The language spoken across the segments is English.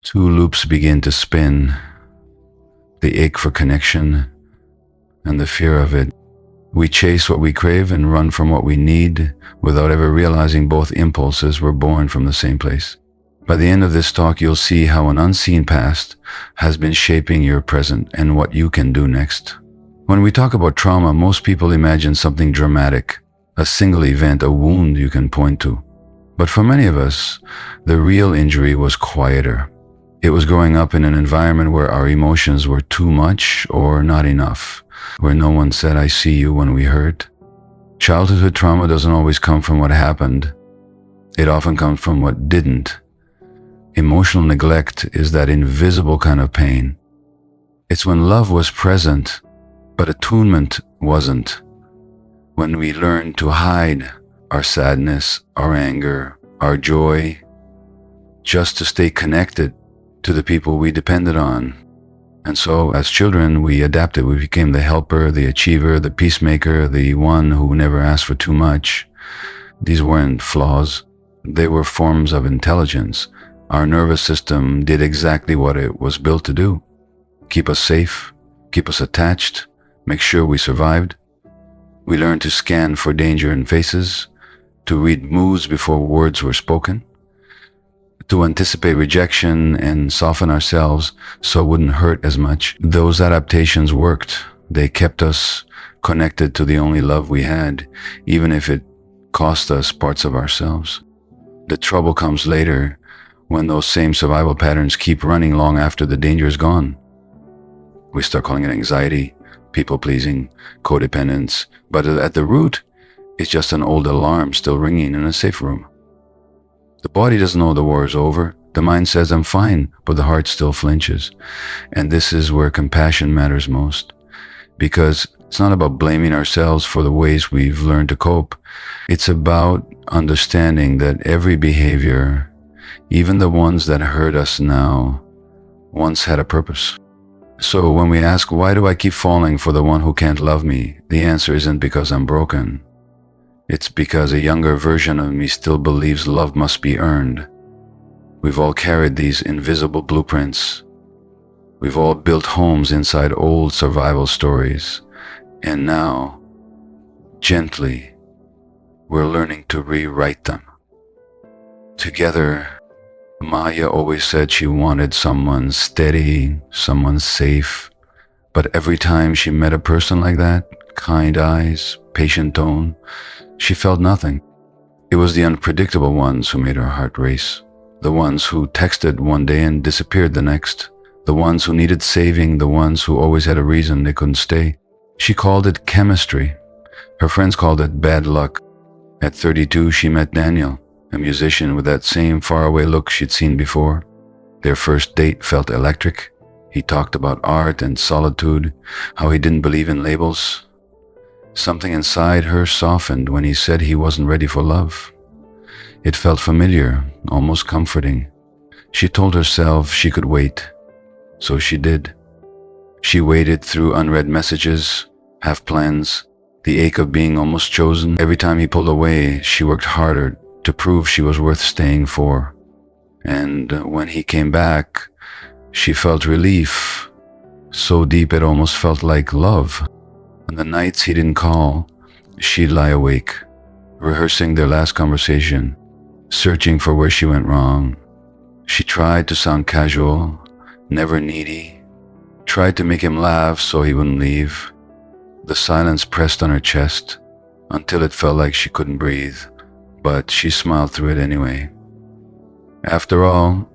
Two loops begin to spin, the ache for connection and the fear of it. We chase what we crave and run from what we need without ever realizing both impulses were born from the same place. By the end of this talk, you'll see how an unseen past has been shaping your present and what you can do next. When we talk about trauma, most people imagine something dramatic, a single event, a wound you can point to. But for many of us, the real injury was quieter. It was growing up in an environment where our emotions were too much or not enough, where no one said, "I see you" when we hurt. Childhood trauma doesn't always come from what happened. It often comes from what didn't. Emotional neglect is that invisible kind of pain. It's when love was present, but attunement wasn't. When we learned to hide our sadness, our anger, our joy, just to stay connected to the people we depended on. And so as children, we adapted. We became the helper, the achiever, the peacemaker, the one who never asked for too much. These weren't flaws. They were forms of intelligence. Our nervous system did exactly what it was built to do. Keep us safe, keep us attached, make sure we survived. We learned to scan for danger in faces, to read moods before words were spoken, to anticipate rejection and soften ourselves so it wouldn't hurt as much. Those adaptations worked. They kept us connected to the only love we had, even if it cost us parts of ourselves. The trouble comes later, when those same survival patterns keep running long after the danger is gone. We start calling it anxiety, people-pleasing, codependence, but at the root, it's just an old alarm still ringing in a safe room. The body doesn't know the war is over. The mind says, "I'm fine," but the heart still flinches. And this is where compassion matters most, because it's not about blaming ourselves for the ways we've learned to cope. It's about understanding that every behavior, even the ones that hurt us now, once had a purpose. So when we ask, why do I keep falling for the one who can't love me? The answer isn't because I'm broken. It's because a younger version of me still believes love must be earned. We've all carried these invisible blueprints. We've all built homes inside old survival stories. And now, gently, we're learning to rewrite them. Together, Maya always said she wanted someone steady, someone safe. But every time she met a person like that, kind eyes, patient tone, she felt nothing. It was the unpredictable ones who made her heart race. The ones who texted one day and disappeared the next. The ones who needed saving, the ones who always had a reason they couldn't stay. She called it chemistry. Her friends called it bad luck. At 32, she met Daniel, a musician with that same faraway look she'd seen before. Their first date felt electric. He talked about art and solitude, how he didn't believe in labels. Something inside her softened when he said he wasn't ready for love. It felt familiar, almost comforting. She told herself she could wait, so she did. She waited through unread messages, half plans, the ache of being almost chosen. Every time he pulled away, she worked harder to prove she was worth staying for. And when he came back, she felt relief, so deep it almost felt like love. On the nights he didn't call, she'd lie awake, rehearsing their last conversation, searching for where she went wrong. She tried to sound casual, never needy, tried to make him laugh so he wouldn't leave. The silence pressed on her chest until it felt like she couldn't breathe, but she smiled through it anyway. After all,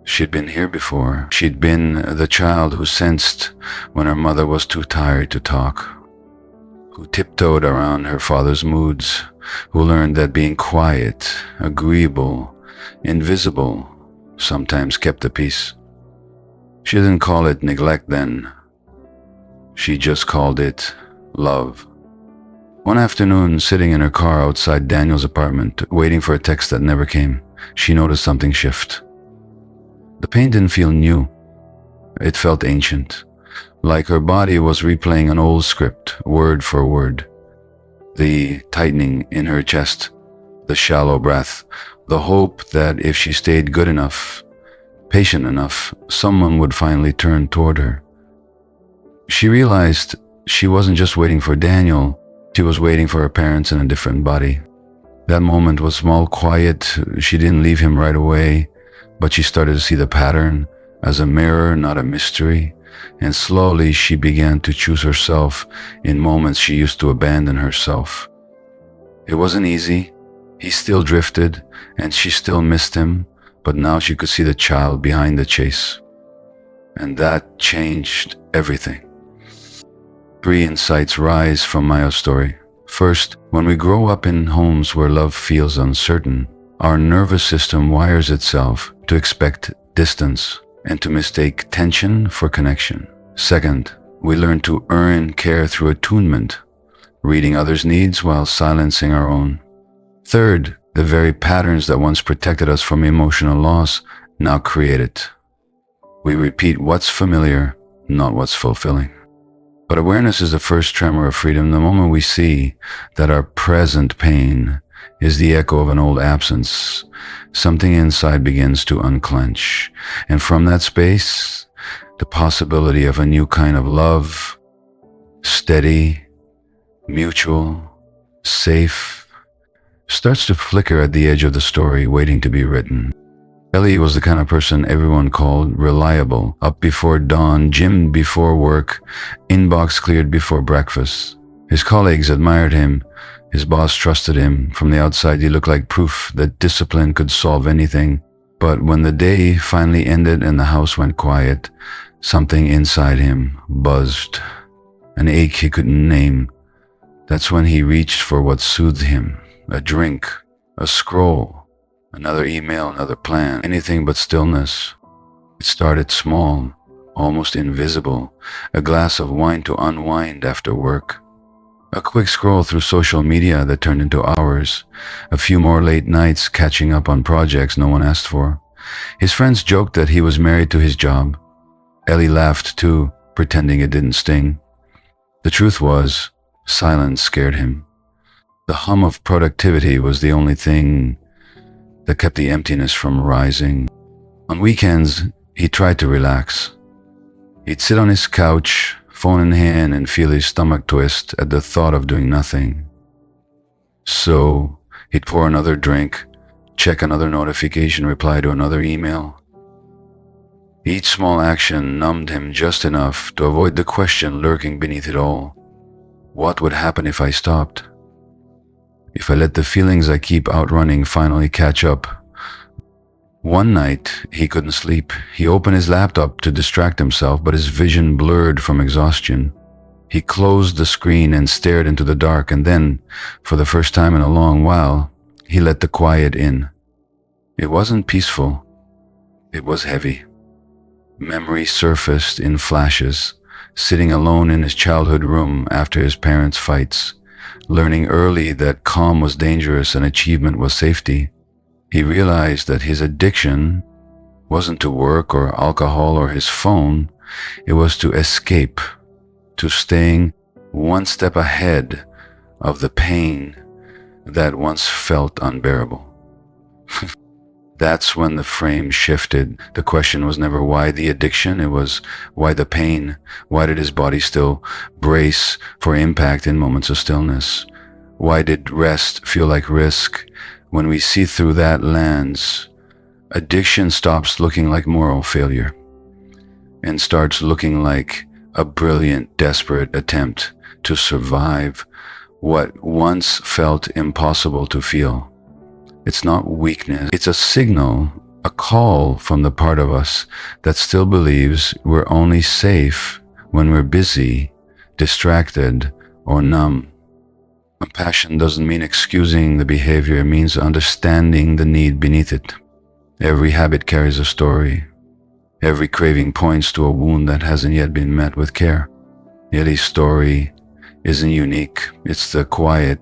she'd been here before. She'd been the child who sensed when her mother was too tired to talk, who tiptoed around her father's moods, who learned that being quiet, agreeable, invisible sometimes kept the peace. She didn't call it neglect then. She just called it love. One afternoon, sitting in her car outside Daniel's apartment, waiting for a text that never came, she noticed something shift. The pain didn't feel new. It felt ancient, like her body was replaying an old script, word for word. The tightening in her chest, the shallow breath, the hope that if she stayed good enough, patient enough, someone would finally turn toward her. She realized she wasn't just waiting for Daniel, she was waiting for her parents in a different body. That moment was small, quiet. She didn't leave him right away, but she started to see the pattern as a mirror, not a mystery. And slowly she began to choose herself in moments she used to abandon herself. It wasn't easy. He still drifted, and she still missed him, but now she could see the child behind the chase. And that changed everything. 3 insights rise from Maya's story. First, when we grow up in homes where love feels uncertain, our nervous system wires itself to expect distance and to mistake tension for connection. Second, we learn to earn care through attunement, reading others' needs while silencing our own. Third, the very patterns that once protected us from emotional loss now create it. We repeat what's familiar, not what's fulfilling. But awareness is the first tremor of freedom. The moment we see that our present pain is the echo of an old absence, something inside begins to unclench. And from that space, the possibility of a new kind of love, steady, mutual, safe, starts to flicker at the edge of the story, waiting to be written. Ellie was the kind of person everyone called reliable, up before dawn, gym before work, inbox cleared before breakfast. His colleagues admired him, his boss trusted him. From the outside, he looked like proof that discipline could solve anything. But when the day finally ended and the house went quiet, something inside him buzzed, an ache he couldn't name. That's when he reached for what soothed him, a drink, a scroll, another email, another plan, anything but stillness. It started small, almost invisible, a glass of wine to unwind after work. A quick scroll through social media that turned into hours, a few more late nights catching up on projects no one asked for. His friends joked that he was married to his job. Ellie laughed too, pretending it didn't sting. The truth was, silence scared him. The hum of productivity was the only thing that kept the emptiness from rising. On weekends, he tried to relax. He'd sit on his couch, phone in hand, and feel his stomach twist at the thought of doing nothing. So, he'd pour another drink, check another notification, reply to another email. Each small action numbed him just enough to avoid the question lurking beneath it all. What would happen if I stopped? If I let the feelings I keep outrunning finally catch up? One night, he couldn't sleep. He opened his laptop to distract himself, but his vision blurred from exhaustion. He closed the screen and stared into the dark, and then, for the first time in a long while, he let the quiet in. It wasn't peaceful. It was heavy. Memory surfaced in flashes, sitting alone in his childhood room after his parents' fights, learning early that calm was dangerous and achievement was safety. He realized that his addiction wasn't to work or alcohol or his phone. It was to escape, to staying one step ahead of the pain that once felt unbearable. That's when the frame shifted. The question was never why the addiction, it was why the pain. Why did his body still brace for impact in moments of stillness? Why did rest feel like risk? When we see through that lens, addiction stops looking like moral failure and starts looking like a brilliant, desperate attempt to survive what once felt impossible to feel. It's not weakness, it's a signal, a call from the part of us that still believes we're only safe when we're busy, distracted, or numb. Compassion doesn't mean excusing the behavior, it means understanding the need beneath it. Every habit carries a story. Every craving points to a wound that hasn't yet been met with care. Ellie's story isn't unique, it's the quiet,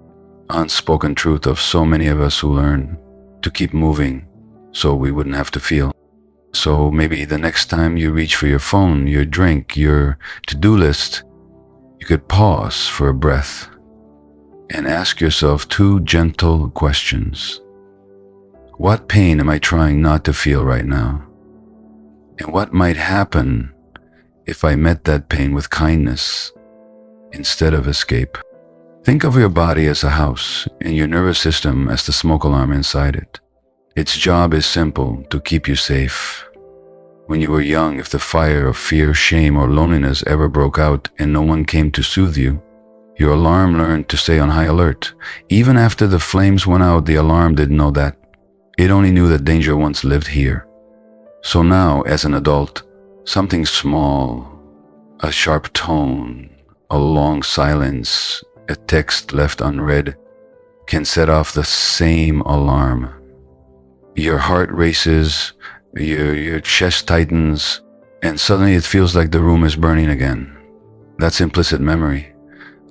unspoken truth of so many of us who learn to keep moving so we wouldn't have to feel. So maybe the next time you reach for your phone, your drink, your to-do list, you could pause for a breath and ask yourself 2 gentle questions. What pain am I trying not to feel right now? And what might happen if I met that pain with kindness instead of escape? Think of your body as a house and your nervous system as the smoke alarm inside it. Its job is simple: to keep you safe. When you were young, if the fire of fear, shame, or loneliness ever broke out and no one came to soothe you, your alarm learned to stay on high alert. Even after the flames went out, the alarm didn't know that. It only knew that danger once lived here. So now, as an adult, something small, a sharp tone, a long silence, a text left unread, can set off the same alarm. Your heart races, your chest tightens, and suddenly it feels like the room is burning again. That's implicit memory,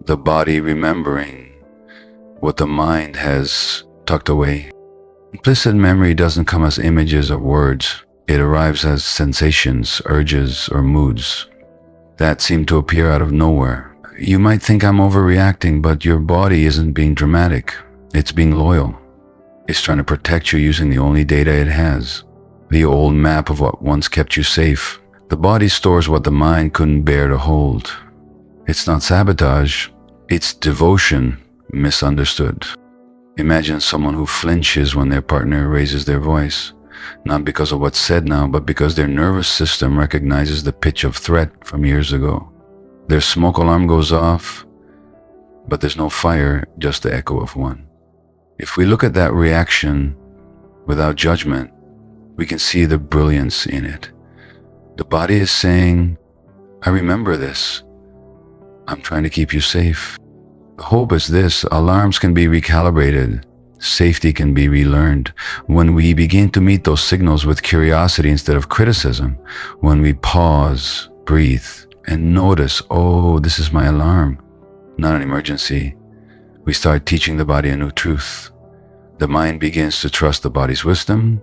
the body remembering what the mind has tucked away. Implicit memory doesn't come as images or words. It arrives as sensations, urges, or moods that seem to appear out of nowhere. You might think I'm overreacting, but your body isn't being dramatic. It's being loyal. It's trying to protect you using the only data it has, the old map of what once kept you safe. The body stores what the mind couldn't bear to hold. It's not sabotage, it's devotion misunderstood. Imagine someone who flinches when their partner raises their voice, not because of what's said now, but because their nervous system recognizes the pitch of threat from years ago. Their smoke alarm goes off, but there's no fire, just the echo of one. If we look at that reaction without judgment, we can see the brilliance in it. The body is saying, I remember this. I'm trying to keep you safe. The hope is this: alarms can be recalibrated. Safety can be relearned. When we begin to meet those signals with curiosity instead of criticism, when we pause, breathe, and notice, oh, this is my alarm, not an emergency, we start teaching the body a new truth. The mind begins to trust the body's wisdom,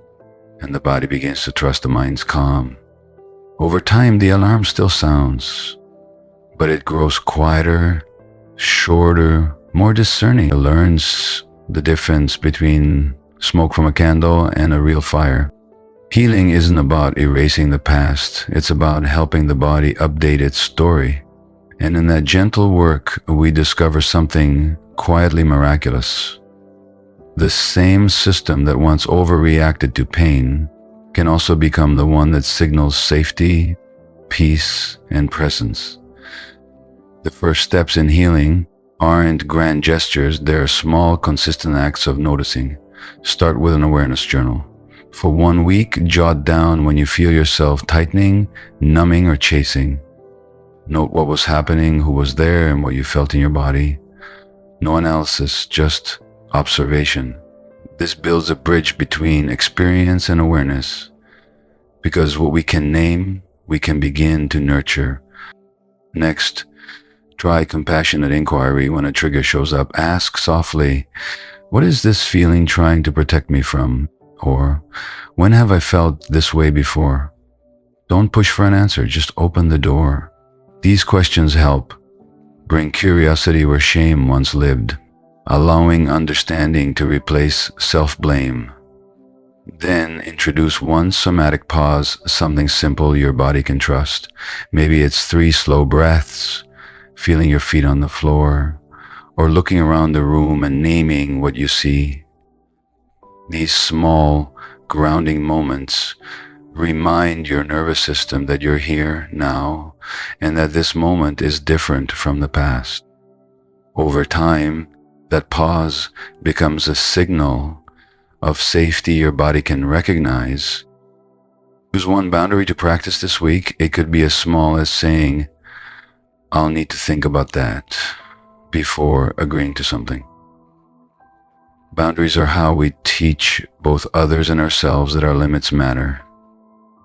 and the body begins to trust the mind's calm. Over time, the alarm still sounds, but it grows quieter, shorter, more discerning. It learns the difference between smoke from a candle and a real fire. Healing isn't about erasing the past. It's about helping the body update its story. And in that gentle work, we discover something quietly miraculous. The same system that once overreacted to pain can also become the one that signals safety, peace, and presence. The first steps in healing aren't grand gestures, they're small, consistent acts of noticing. Start with an awareness journal. For 1 week, jot down when you feel yourself tightening, numbing, or chasing. Note what was happening, who was there, and what you felt in your body. No analysis, just observation. This builds a bridge between experience and awareness, because what we can name, we can begin to nurture. Next, try compassionate inquiry. When a trigger shows up, ask softly, what is this feeling trying to protect me from? Or, when have I felt this way before? Don't push for an answer, just open the door. These questions help bring curiosity where shame once lived, allowing understanding to replace self-blame. Then introduce one somatic pause, something simple your body can trust. Maybe it's 3 slow breaths, feeling your feet on the floor, or looking around the room and naming what you see. These small, grounding moments remind your nervous system that you're here now and that this moment is different from the past. Over time, that pause becomes a signal of safety your body can recognize. Choose one boundary to practice this week. It could be as small as saying, I'll need to think about that before agreeing to something. Boundaries are how we teach both others and ourselves that our limits matter.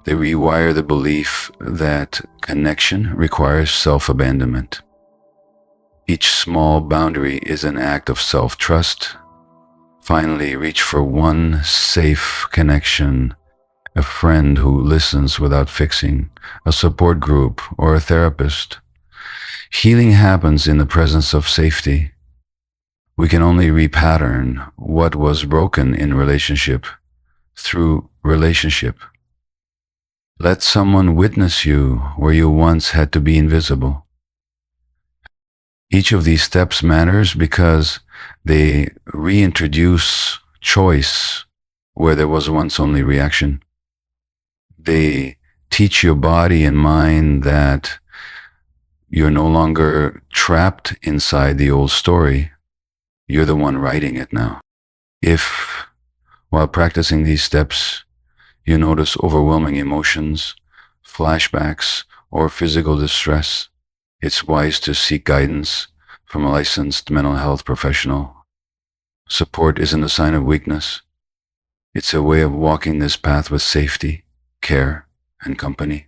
They rewire the belief that connection requires self-abandonment. Each small boundary is an act of self-trust. Finally, reach for one safe connection, a friend who listens without fixing, a support group, or a therapist. Healing happens in the presence of safety. We can only repattern what was broken in relationship through relationship. Let someone witness you where you once had to be invisible. Each of these steps matters because they reintroduce choice where there was once only reaction. They teach your body and mind that you're no longer trapped inside the old story. You're the one writing it now. If, while practicing these steps, you notice overwhelming emotions, flashbacks, or physical distress, it's wise to seek guidance from a licensed mental health professional. Support isn't a sign of weakness. It's a way of walking this path with safety, care, and company.